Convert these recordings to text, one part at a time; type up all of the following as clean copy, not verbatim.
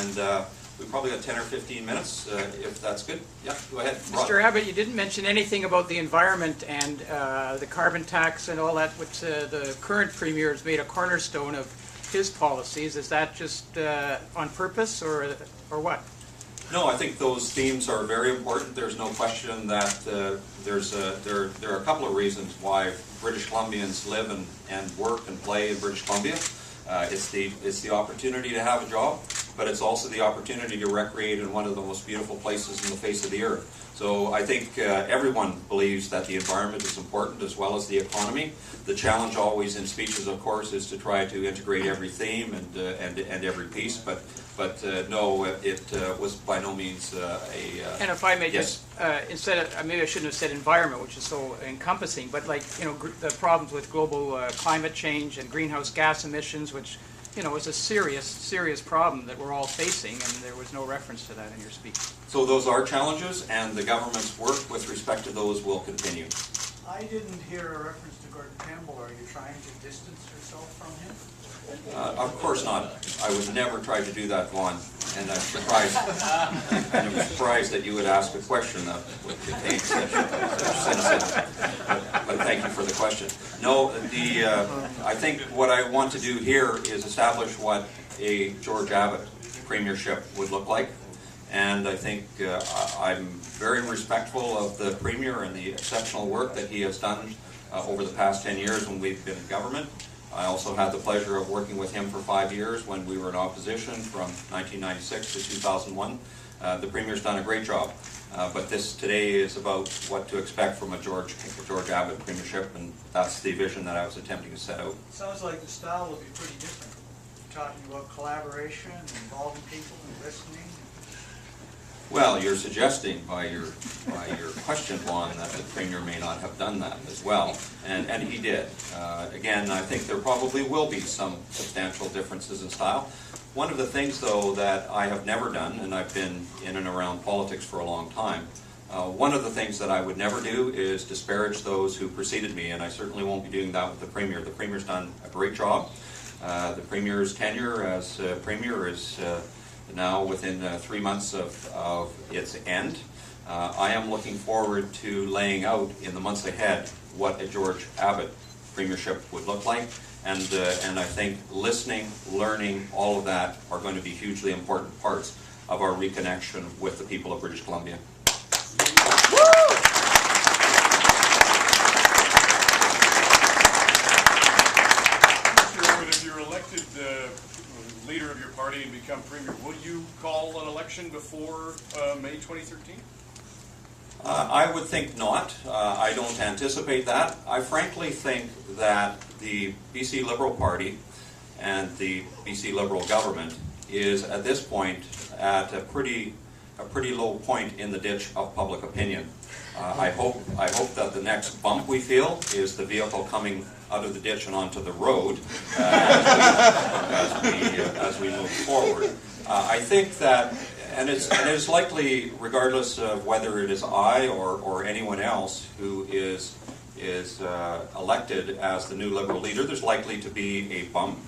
and we probably got 10 or 15 minutes, if that's good. Yeah, go ahead. Rod. Mr. Abbott, you didn't mention anything about the environment and the carbon tax and all that, which the current Premier has made a cornerstone of his policies. Is that just on purpose, or what? No, I think those themes are very important. There's no question that there are a couple of reasons why British Columbians live and work and play in British Columbia. It's the opportunity to have a job, but it's also the opportunity to recreate in one of the most beautiful places on the face of the earth. So I think everyone believes that the environment is important as well as the economy. The challenge always in speeches, of course, is to try to integrate every theme and every piece. But no, it was by no means a. And if I may yes. just instead of, maybe I shouldn't have said environment, which is so encompassing, but like the problems with global climate change and greenhouse gas emissions, which is a serious problem that we're all facing, and there was no reference to that in your speech. So those are challenges, and the government's work with respect to those will continue. I didn't hear a reference to Gordon Campbell. Are you trying to distance yourself from him? Of course not. I would never try to do that, Vaughn. And I'm surprised that you would ask a question that would contain such sensitive. But thank you for the question. No, I think what I want to do here is establish what a George Abbott premiership would look like. And I think I'm very respectful of the Premier and the exceptional work that he has done over the past 10 years when we've been in government. I also had the pleasure of working with him for 5 years when we were in opposition from 1996 to 2001. The Premier's done a great job, but this today is about what to expect from a George Abbott premiership, and that's the vision that I was attempting to set out. Sounds like the style will be pretty different. You're talking about collaboration, involving people, and listening. Well, you're suggesting by your question, Juan, that the Premier may not have done that as well, and he did. Again, I think there probably will be some substantial differences in style. One of the things, though, that I have never done, and I've been in and around politics for a long time, one of the things that I would never do is disparage those who preceded me, and I certainly won't be doing that with the Premier. The Premier's done a great job. The Premier's tenure as Premier is now within 3 months of its end. I am looking forward to laying out in the months ahead what a George Abbott premiership would look like, and I think listening, learning, all of that are going to be hugely important parts of our reconnection with the people of British Columbia. Mr. Abbott, if you're elected leader of your party and become Premier, will you call an election before May 2013? I would think not. I don't anticipate that. I frankly think that the BC Liberal Party and the BC Liberal government is at this point at a pretty low point in the ditch of public opinion. I hope that the next bump we feel is the vehicle coming out of the ditch and onto the road as we move forward. I think that, and it's likely, regardless of whether it is I or anyone else who is elected as the new Liberal leader, there's likely to be a bump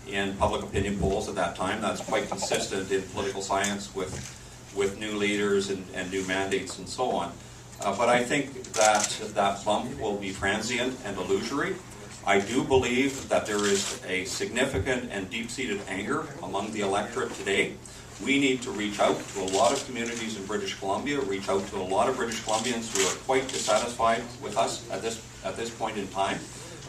in public opinion polls at that time. That's quite consistent in political science with new leaders and new mandates and so on. But I think that bump will be transient and illusory. I do believe that there is a significant and deep-seated anger among the electorate today. We need to reach out to a lot of communities in British Columbia, reach out to a lot of British Columbians who are quite dissatisfied with us at this point in time.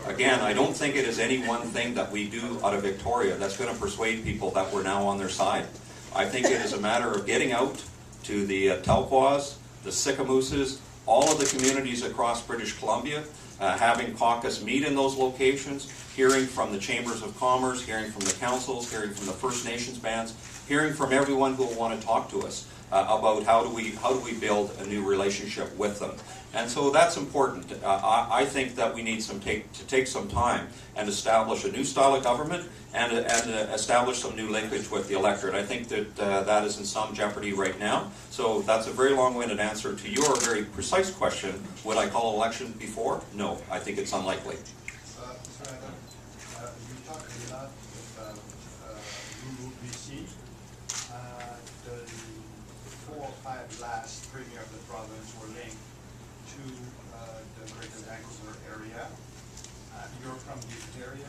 Again, I don't think it is any one thing that we do out of Victoria that's going to persuade people that we're now on their side. I think it is a matter of getting out to the Telquas, the Sicamouses, all of the communities across British Columbia, having caucus meet in those locations, hearing from the Chambers of Commerce, hearing from the councils, hearing from the First Nations bands, hearing from everyone who will want to talk to us about how do we build a new relationship with them. And so that's important. I think that we need to take some time and establish a new style of government and establish some new linkage with the electorate. I think that that is in some jeopardy right now. So that's a very long-winded answer to your very precise question. Would I call an election before? No, I think it's unlikely. Mr. Adam, you talked a lot about rural BC. five last premier of the province were linked to the Greater Vancouver area. You're from this area.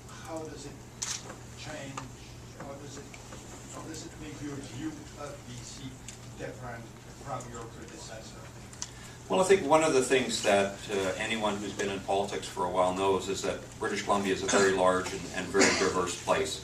How does it change? How does it make your view of BC different from your predecessor? Well, I think one of the things that anyone who's been in politics for a while knows is that British Columbia is a very large and very diverse place.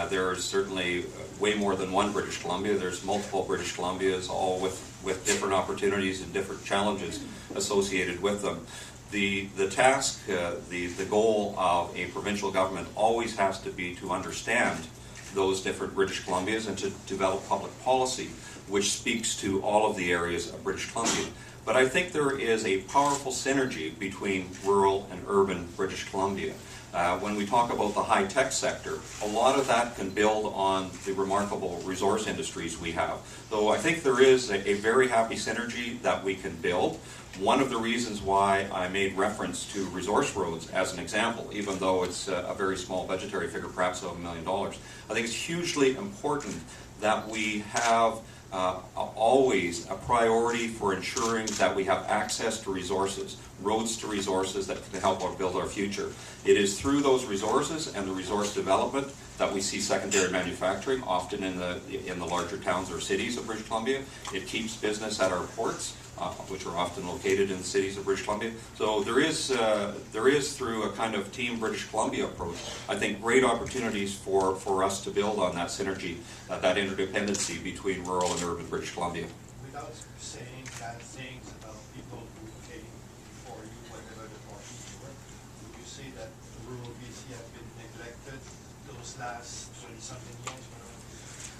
There is certainly way more than one British Columbia. There's multiple British Columbias, all with different opportunities and different challenges associated with them. The task, the goal of a provincial government always has to be to understand those different British Columbias and to develop public policy which speaks to all of the areas of British Columbia. But I think there is a powerful synergy between rural and urban British Columbia. When we talk about the high-tech sector, a lot of that can build on the remarkable resource industries we have. So I think there is a very happy synergy that we can build. One of the reasons why I made reference to resource roads as an example, even though it's a very small budgetary figure, perhaps of $1 million, I think it's hugely important that we have always a priority for ensuring that we have access to resources, roads to resources that can help us build our future. It is through those resources and the resource development that we see secondary manufacturing, often in the larger towns or cities of British Columbia. It keeps business at our ports, which are often located in the cities of British Columbia. So there is through a kind of Team British Columbia approach, I think, great opportunities for us to build on that synergy, that interdependency between rural and urban British Columbia. Without saying bad things about people who came before you, whatever the party you were, would you say that rural BC have been neglected those last 20-something years?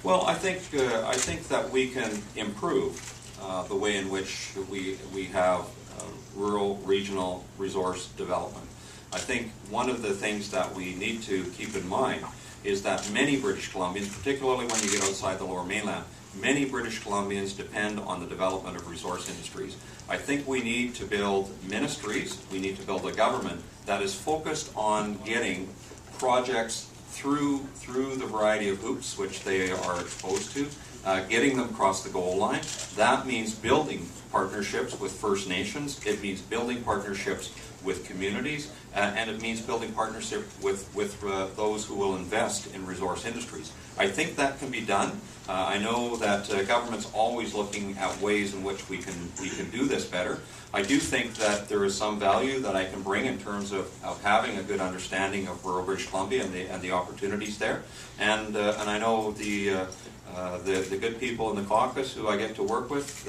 Well, I think that we can improve the way in which we have rural regional resource development. I think one of the things that we need to keep in mind is that many British Columbians, particularly when you get outside the Lower Mainland, many British Columbians depend on the development of resource industries. I think we need to build ministries, we need to build a government that is focused on getting projects through the variety of hoops which they are exposed to, getting them across the goal line. That means building partnerships with First Nations, it means building partnerships with communities, and it means building partnership with those who will invest in resource industries. I think that can be done. I know that government's always looking at ways in which we can do this better. I do think that there is some value that I can bring in terms of having a good understanding of rural British Columbia and the opportunities there. And I know the good people in the caucus who I get to work with,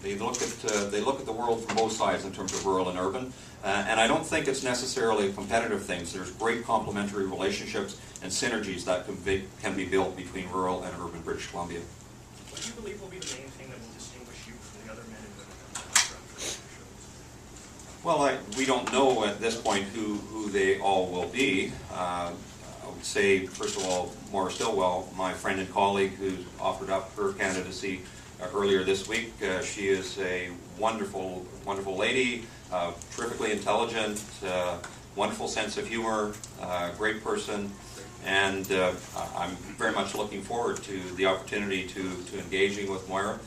they look at the world from both sides in terms of rural and urban. And I don't think it's necessarily a competitive thing. There's great complementary relationships and synergies that can be built between rural and urban British Columbia. What do you believe will be the main thing that will distinguish you from the other men and women who come from Well, we don't know at this point who they all will be. I would say, first of all, Maura Stillwell, my friend and colleague who offered up her candidacy earlier this week. She is a wonderful, wonderful lady, terrifically intelligent, wonderful sense of humor, great person, and I'm very much looking forward to the opportunity to engaging with Moira.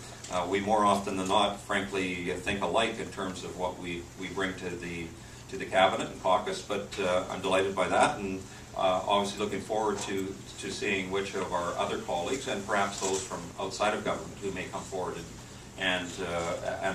We more often than not, frankly, think alike in terms of what we bring to the cabinet and caucus, but I'm delighted by that, and obviously looking forward to seeing which of our other colleagues, and perhaps those from outside of government, who may come forward and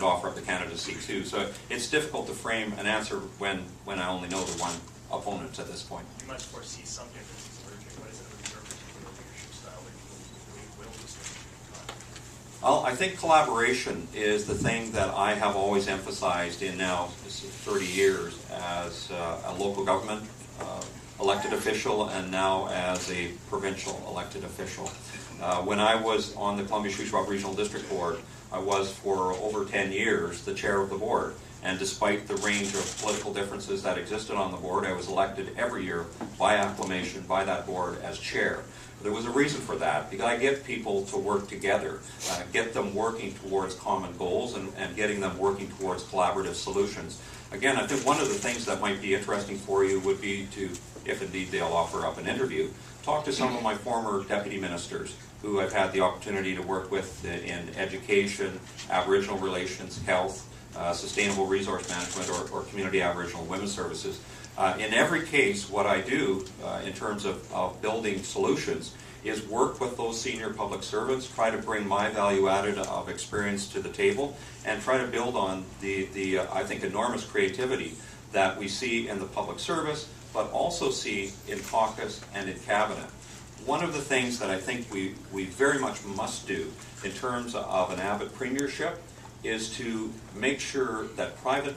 offer up the candidacy too. So it's difficult to frame an answer when I only know the one opponent at this point. You must foresee some differences emerging. What is it about your particular leadership style that you will distinguish? Well, I think collaboration is the thing that I have always emphasized in now 30 years as a local government elected official, and now as a provincial elected official. When I was on the Columbia Shuswap Regional District Board, I was for over 10 years the chair of the board. And despite the range of political differences that existed on the board, I was elected every year by acclamation by that board as chair. There was a reason for that, because I get people to work together, get them working towards common goals, and getting them working towards collaborative solutions. Again, I think one of the things that might be interesting for you would be to, if indeed they'll offer up an interview, talk to some of my former deputy ministers who I've had the opportunity to work with in education, Aboriginal relations, health, sustainable resource management, or community Aboriginal women's services. In every case, what I do in terms of building solutions is work with those senior public servants, try to bring my value added of experience to the table, and try to build on the I think, enormous creativity that we see in the public service, but also see in caucus and in cabinet. One of the things that I think we very much must do in terms of an Abbott premiership is to make sure that private